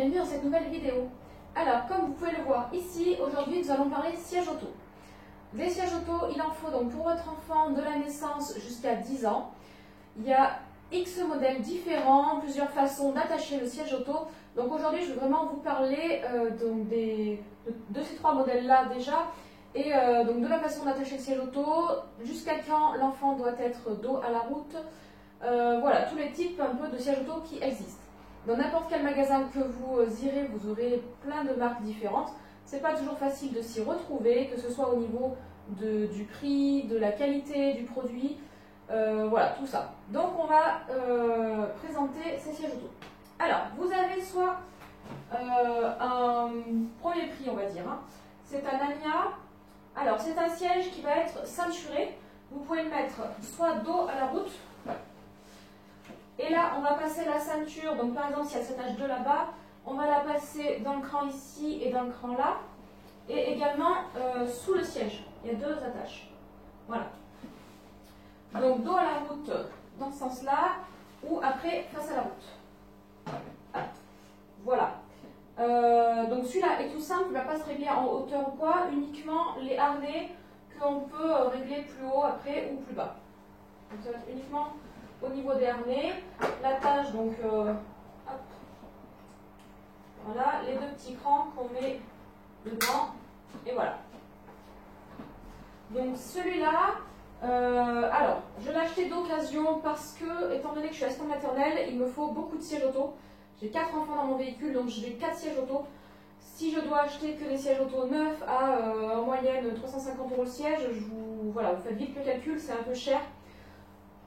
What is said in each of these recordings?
bienvenue dans cette nouvelle vidéo. Alors, comme vous pouvez le voir ici, aujourd'hui nous allons parler siège auto. Les sièges auto, il en faut donc pour votre enfant de la naissance jusqu'à 10 ans. Il y a X modèles différents, plusieurs façons d'attacher le siège auto. Donc aujourd'hui, je vais vraiment vous parler de ces trois modèles-là déjà. Et donc de la façon d'attacher le siège auto, jusqu'à quand l'enfant doit être dos à la route. Voilà, tous les types un peu de sièges auto qui existent. Dans n'importe quel magasin que vous irez, vous aurez plein de marques différentes. C'est pas toujours facile de s'y retrouver, que ce soit au niveau du prix, de la qualité du produit, voilà, tout ça. Donc on va présenter ces sièges auto. Alors, vous avez soit un premier prix, on va dire, hein. C'est un Ania. Alors, c'est un siège qui va être ceinturé. Vous pouvez le mettre soit dos à la route. Et là, on va passer la ceinture. Donc, par exemple, s'il y a cette H2 là-bas, on va la passer dans le cran ici et dans le cran là. Et également sous le siège. Il y a deux attaches. Voilà. Donc, dos à la route dans ce sens-là, ou après, face à la route. Voilà. Donc celui-là est tout simple, il ne va pas se régler en hauteur ou quoi, uniquement les harnais qu'on peut régler plus haut après ou plus bas. Donc ça va être uniquement au niveau des harnais. L'attache, donc, hop. Voilà, les deux petits crans qu'on met dedans, et voilà. Donc celui-là, alors, je l'ai acheté d'occasion parce que, étant donné que je suis assistante maternelle, il me faut beaucoup de sièges auto. J'ai 4 enfants dans mon véhicule, donc j'ai 4 sièges auto. Si je dois acheter que des sièges auto neufs à en moyenne 350 € le siège, voilà, vous faites vite le calcul, c'est un peu cher.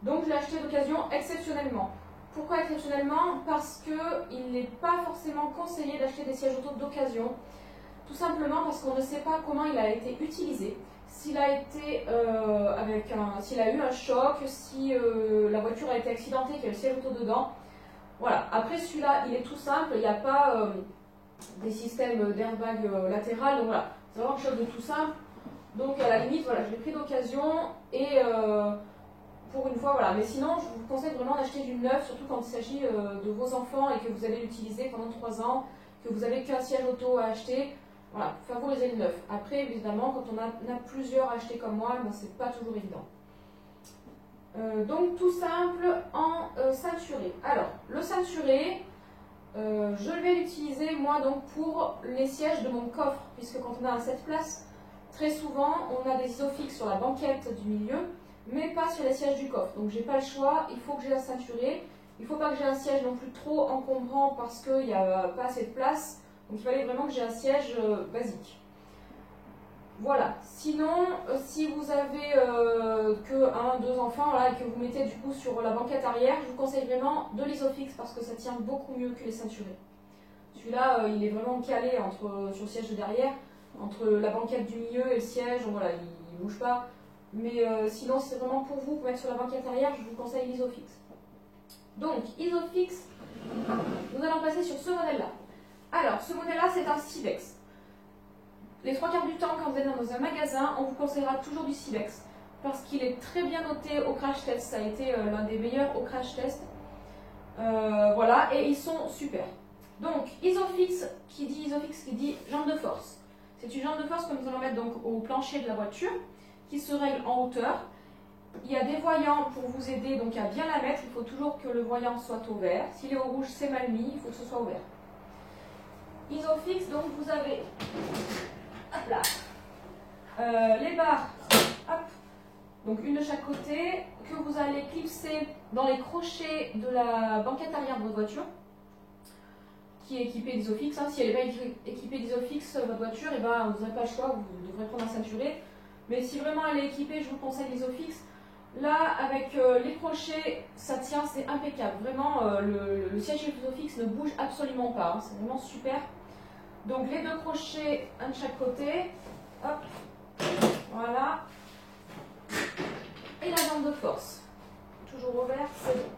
Donc je l'ai acheté d'occasion exceptionnellement. Pourquoi exceptionnellement? Parce qu'il n'est pas forcément conseillé d'acheter des sièges auto d'occasion. Tout simplement parce qu'on ne sait pas comment il a été utilisé. S'il a été s'il a eu un choc, si la voiture a été accidentée, qu'il y a le siège auto dedans. Voilà, après celui-là, il est tout simple, il n'y a pas des systèmes d'airbag latéral, donc voilà, c'est vraiment quelque chose de tout simple. Donc à la limite, voilà, je l'ai pris d'occasion et pour une fois, voilà. Mais sinon, je vous conseille vraiment d'acheter du neuf, surtout quand il s'agit de vos enfants et que vous allez l'utiliser pendant 3 ans, que vous n'avez qu'un siège auto à acheter. Voilà, favorisez le neuf. Après, évidemment, quand on a plusieurs à acheter comme moi, ben, c'est pas toujours évident. Donc tout simple en ceinturé. Alors, le ceinturé, je vais l'utiliser moi donc pour les sièges de mon coffre, puisque quand on a un 7 places, très souvent on a des isofix sur la banquette du milieu, mais pas sur les sièges du coffre. Donc j'ai pas le choix, il faut que j'ai un ceinturé. Il ne faut pas que j'ai un siège non plus trop encombrant parce qu'il n'y a pas assez de place. Donc il fallait vraiment que j'ai un siège basique. Voilà, sinon, si vous avez que 1, 2 enfants voilà, et que vous mettez du coup sur la banquette arrière, je vous conseille vraiment de l'isofix parce que ça tient beaucoup mieux que les ceinturés. Celui-là, il est vraiment calé sur le siège de derrière, entre la banquette du milieu et le siège, donc voilà, il ne bouge pas. Mais sinon, c'est vraiment pour vous mettre sur la banquette arrière, je vous conseille l'isofix. Donc, isofix, nous allons passer sur ce modèle-là. Alors, ce modèle-là, c'est un Civex. Les 3/4 du temps, quand vous êtes dans un magasin, on vous conseillera toujours du Civex parce qu'il est très bien noté au crash test. Ça a été l'un des meilleurs au crash test. Voilà, et ils sont super. Donc, isofix qui dit jambe de force. C'est une jambe de force que nous allons mettre donc au plancher de la voiture qui se règle en hauteur. Il y a des voyants pour vous aider donc à bien la mettre. Il faut toujours que le voyant soit au vert. S'il est au rouge, c'est mal mis. Il faut que ce soit au vert. Isofix, donc vous avez hop là, les barres, hop, donc une de chaque côté, que vous allez clipser dans les crochets de la banquette arrière de votre voiture, qui est équipée d'isofix. Hein. Si elle n'est pas équipée d'isofix, votre voiture, eh ben, vous n'aurez pas le choix, vous devrez prendre un ceinturé. Mais si vraiment elle est équipée, je vous conseille l'isofix. Là, avec les crochets, ça tient, c'est impeccable. Vraiment, le siège isofix ne bouge absolument pas, hein. C'est vraiment super. Donc les deux crochets, un de chaque côté, hop, voilà, et la jambe de force, toujours au vert, c'est bon.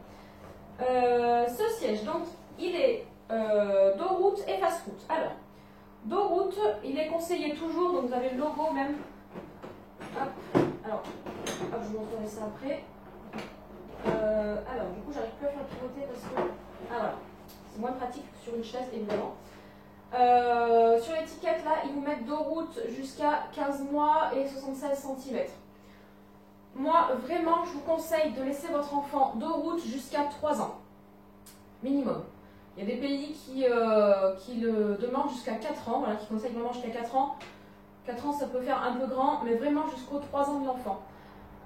Ce siège, donc, il est dos route et face route. Alors, dos route, il est conseillé toujours, donc vous avez le logo même, hop, alors, hop, je vous montrerai ça après. Alors, du coup, j'arrive plus à faire pivoter parce que, ah voilà, c'est moins pratique. pratique sur une chaise évidemment. Sur l'étiquette là, ils vous mettent dos route jusqu'à 15 mois et 76 cm. Moi vraiment je vous conseille de laisser votre enfant dos route jusqu'à 3 ans minimum. Il y a des pays qui le demandent jusqu'à 4 ans, voilà, qui conseillent vraiment jusqu'à 4 ans. 4 ans ça peut faire un peu grand, mais vraiment jusqu'aux 3 ans de l'enfant.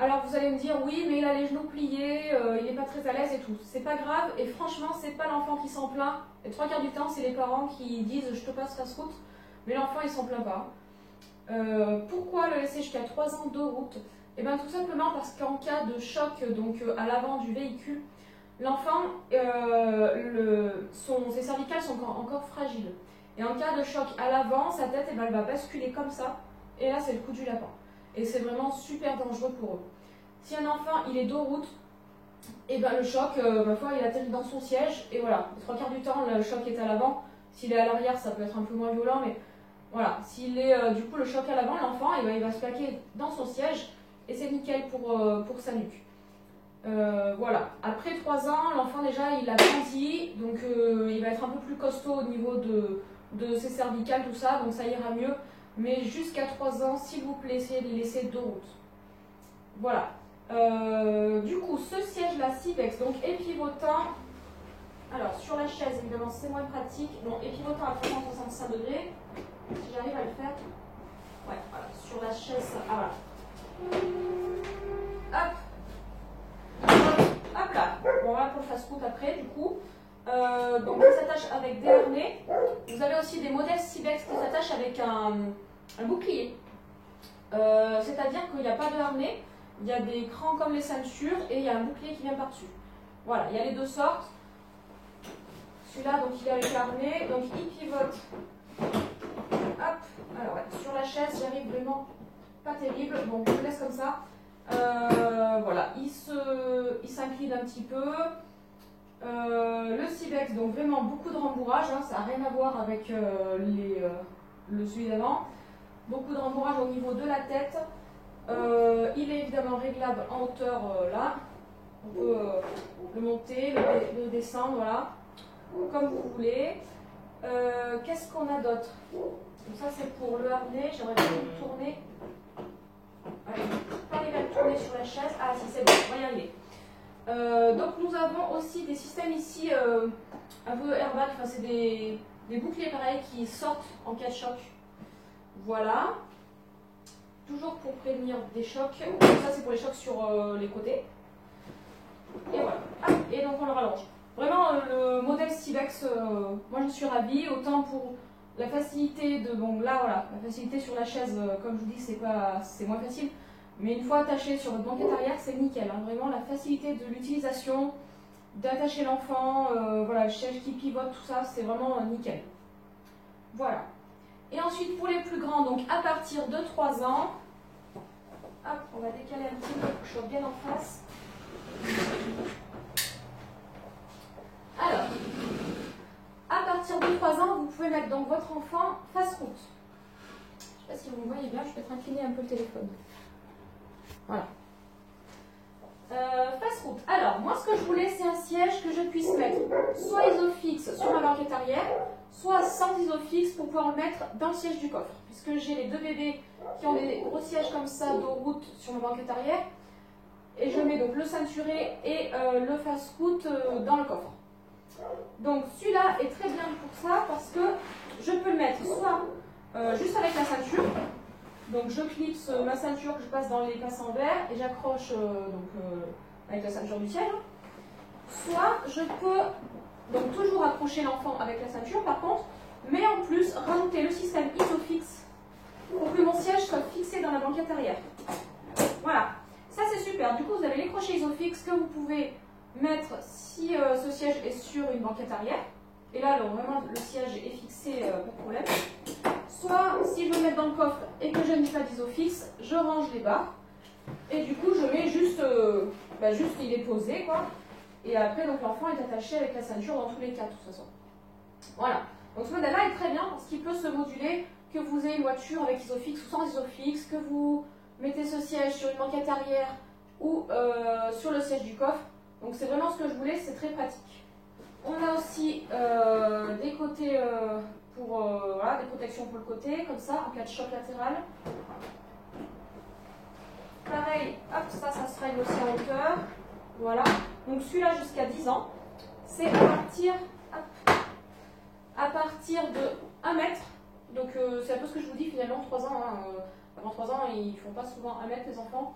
Alors vous allez me dire oui mais il a les genoux pliés, il n'est pas très à l'aise et tout. C'est pas grave et franchement c'est pas l'enfant qui s'en plaint. Les 3/4 du temps c'est les parents qui disent je te passe fast-route, mais l'enfant il s'en plaint pas. Pourquoi le laisser jusqu'à 3 ans dos route? Et bien tout simplement parce qu'en cas de choc donc à l'avant du véhicule, l'enfant, ses cervicales sont encore fragiles. Et en cas de choc à l'avant, sa tête elle va basculer comme ça. Et là, c'est le coup du lapin. Et c'est vraiment super dangereux pour eux. Si un enfant, il est dos route, et ben le choc, ma foi, il atterrit dans son siège. Et voilà, les 3/4 du temps, le choc est à l'avant. S'il est à l'arrière, ça peut être un peu moins violent. Mais voilà, s'il est du coup le choc à l'avant, l'enfant, il va se plaquer dans son siège. Et c'est nickel pour sa nuque. Voilà, après 3 ans, l'enfant déjà il a grandi, donc il va être un peu plus costaud au niveau de ses cervicales, tout ça, donc ça ira mieux. Mais jusqu'à 3 ans, s'il vous plaît, essayez de les laisser dos route. Voilà. Du coup, ce siège-là, Cibex, donc épivotant. Alors, sur la chaise, évidemment, c'est moins pratique. Donc, épivotant à 365 degrés. Si j'arrive à le faire. Ouais, voilà. Sur la chaise, ça. Ah, voilà. Hop. Hop là, bon voilà pour le fast-food après du coup. Donc il s'attache avec des harnais. Vous avez aussi des modèles Cibex qui s'attachent avec un bouclier. C'est-à-dire qu'il n'y a pas de harnais, il y a des crans comme les ceintures et il y a un bouclier qui vient par-dessus. Voilà, il y a les deux sortes. Celui-là donc il est avec harnais, donc il pivote. Hop, alors ouais, sur la chaise j'arrive vraiment pas terrible, bon je le laisse comme ça. Voilà, il s'incline un petit peu. Le Cibex, donc vraiment beaucoup de rembourrage, hein, ça n'a rien à voir avec celui d'avant. Beaucoup de rembourrage au niveau de la tête. Il est évidemment réglable en hauteur là. On peut le monter, le descendre, voilà, comme vous voulez. Qu'est-ce qu'on a d'autre? Donc ça c'est pour le harnais, j'aimerais bien le tourner. Allez, pas arriver à le tourner sur la chaise. Ah si c'est bon, on va y arriver. Donc nous avons aussi des systèmes ici un peu airbag, enfin c'est des boucliers pareils qui sortent en cas de choc. Voilà. Toujours pour prévenir des chocs. Ça c'est pour les chocs sur les côtés. Et voilà. Ah, et donc on le rallonge. Vraiment le modèle Cibex, moi je suis ravie, autant pour la facilité de, bon là voilà, la facilité sur la chaise, comme je vous dis, c'est moins facile, mais une fois attaché sur votre banquette arrière, c'est nickel, hein, vraiment la facilité de l'utilisation, d'attacher l'enfant, voilà, le siège qui pivote, tout ça, c'est vraiment nickel. Voilà. Et ensuite pour les plus grands, donc à partir de 3 ans, hop, on va décaler un petit peu pour que je sois bien en face. Alors, à partir de 3 ans, vous pouvez mettre donc votre enfant face route. Je ne sais pas si vous me voyez bien, je vais peut-être incliner un peu le téléphone. Voilà. Face route. Alors, moi ce que je voulais, c'est un siège que je puisse mettre soit isofix sur ma banquette arrière, soit sans isofix pour pouvoir le mettre dans le siège du coffre. Puisque j'ai les deux bébés qui ont des gros sièges comme ça, dos route sur ma banquette arrière. Et je mets donc le ceinturé et le face route dans le coffre. Donc celui-là est très bien pour ça parce que je peux le mettre soit juste avec la ceinture, donc je clipse ma ceinture que je passe dans les passes en verre et j'accroche avec la ceinture du siège, soit je peux donc toujours accrocher l'enfant avec la ceinture par contre, mais en plus rajouter le système isofix pour que mon siège soit fixé dans la banquette arrière. Voilà, ça c'est super, du coup vous avez les crochets isofix que vous pouvez mettre si ce siège est sur une banquette arrière. Et là, alors, vraiment, le siège est fixé, pas de problème. Soit, si je veux le mettre dans le coffre et que je n'ai pas d'isofix, je range les barres. Et du coup, je mets juste, juste il est posé, quoi. Et après, donc l'enfant est attaché avec la ceinture dans tous les cas, de toute façon. Voilà. Donc ce modèle-là est très bien parce qu'il peut se moduler, que vous ayez une voiture avec isofix ou sans isofix, que vous mettez ce siège sur une banquette arrière ou sur le siège du coffre. Donc c'est vraiment ce que je voulais, c'est très pratique. On a aussi côtés voilà, des protections pour le côté, comme ça, en cas de choc latéral. Pareil, hop, ça se règle aussi en hauteur. Voilà. Donc celui-là jusqu'à 10 ans, c'est à partir de 1 mètre. Donc c'est un peu ce que je vous dis finalement, 3 ans. Hein, avant 3 ans, ils ne font pas souvent 1 mètre les enfants.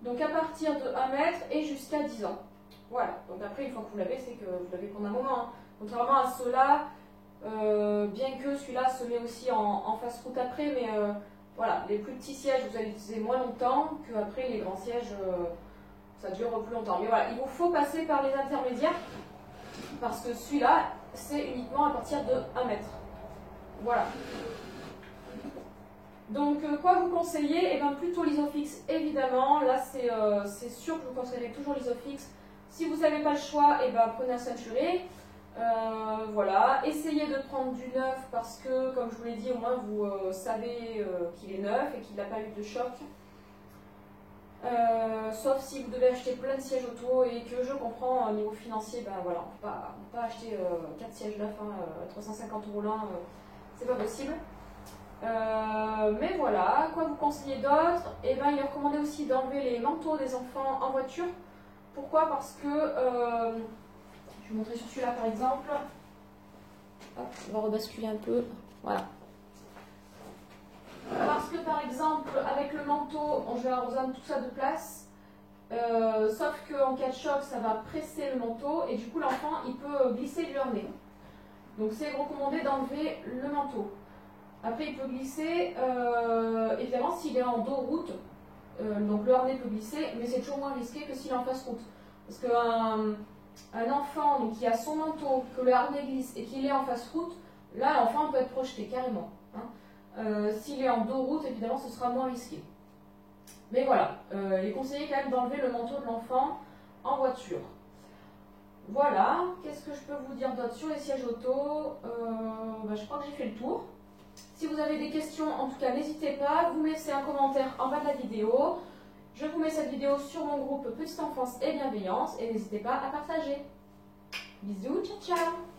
Donc à partir de 1 mètre et jusqu'à 10 ans. Voilà. Donc après, une fois que vous l'avez, c'est que vous l'avez pendant un moment. Hein. Contrairement à ceux-là, bien que celui-là se met aussi en face route après, mais voilà, les plus petits sièges, vous allez utiliser moins longtemps qu'après les grands sièges, ça dure plus longtemps. Mais voilà, il vous faut passer par les intermédiaires parce que celui-là, c'est uniquement à partir de 1 mètre. Voilà. Donc, quoi vous conseillez? Eh bien, plutôt l'Isofix, évidemment. Là, c'est sûr que je vous conseillerais toujours l'Isofix. Si vous n'avez pas le choix, eh ben, prenez un ceinturé. Voilà, essayez de prendre du neuf parce que, comme je vous l'ai dit, au moins vous savez qu'il est neuf et qu'il n'a pas eu de choc. Sauf si vous devez acheter plein de sièges auto et que je comprends au niveau financier, ben voilà, on ne peut pas acheter 4 sièges neufs, hein, 350 € l'un, c'est pas possible. Mais voilà, quoi vous conseillez d'autre? Et ben, il est recommandé aussi d'enlever les manteaux des enfants en voiture. Pourquoi? Parce que je vais vous montrer sur celui-là par exemple. Hop, on va rebasculer un peu. Voilà. Parce que par exemple, avec le manteau, je vais avoir besoin de tout ça de place. Sauf qu'en cas de choc, ça va presser le manteau et du coup l'enfant il peut glisser du harnais. Donc c'est recommandé d'enlever le manteau. Après il peut glisser, évidemment s'il est en dos route, donc le harnais peut glisser, mais c'est toujours moins risqué que s'il est en face route. Parce qu'un enfant donc, qui a son manteau, que le harnais glisse et qu'il est en face route, là l'enfant peut être projeté carrément. Hein. S'il est en dos route, évidemment ce sera moins risqué. Mais voilà, il est conseillé quand même d'enlever le manteau de l'enfant en voiture. Voilà, qu'est-ce que je peux vous dire d'autre sur les sièges auto? Je crois que j'ai fait le tour. Si vous avez des questions, en tout cas, n'hésitez pas, vous me laissez un commentaire en bas de la vidéo. Je vous mets cette vidéo sur mon groupe Petite Enfance et Bienveillance et n'hésitez pas à partager. Bisous, ciao ciao!